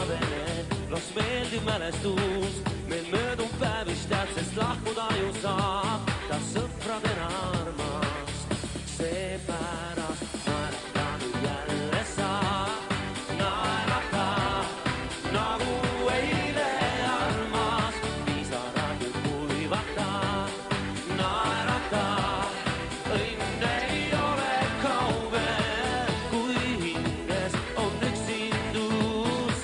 veneb, las meeldib mälestus. Meil möödub päev vist tead, sest lahkuda ju saab, ta sõpradena armas. Seepärast naerata nüüd jälle saab, naerata nagu eile armas. Pisarad nüüd kuivata, naerata, õnn ei ole kaugel, kui hinges on üksindus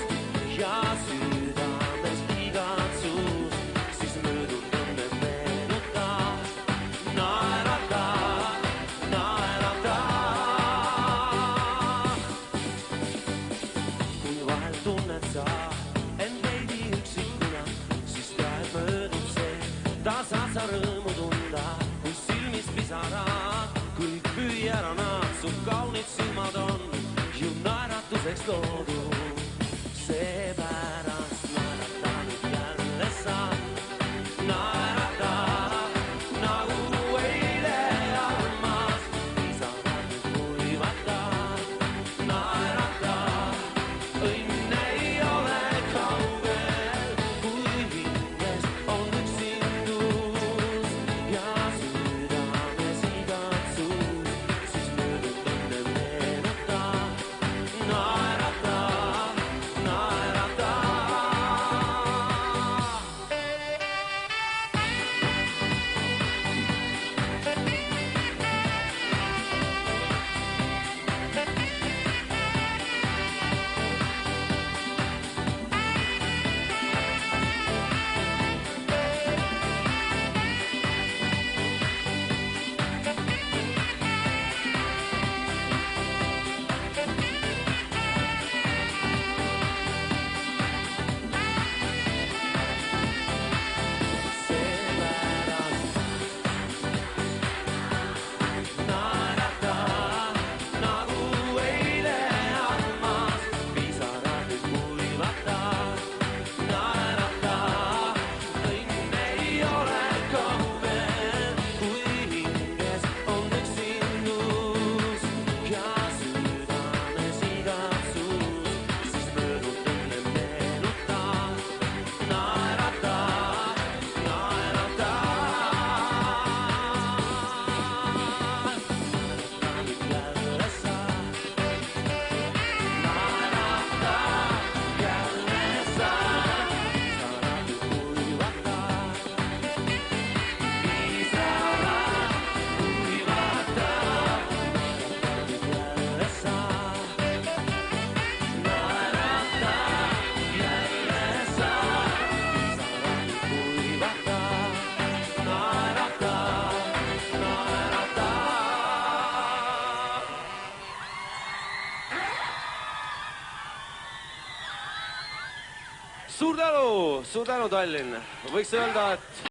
ja südames igatsus, siis möödunud õnne meenuta, naerata, naerata. Kui vahel tunned sa end veidi üksikuna, siis tead möödub see, ta saad sa rõõmu tunda, kui silmis pisarad, kõik pühi ära nad, su kaunid silmad on ju naeratuseks loodud. Seepärast naerata nüüd jälle saab, naerata nagu eile armas. Pisarad nüüd kuivata, naerata, õnn ei ole kaugel, kui hinges on üksindus ja südames igatsus, siis möödub õnne meenuta, naerata, naerata. Suur tänu, Tallinn. Võiks öelda, et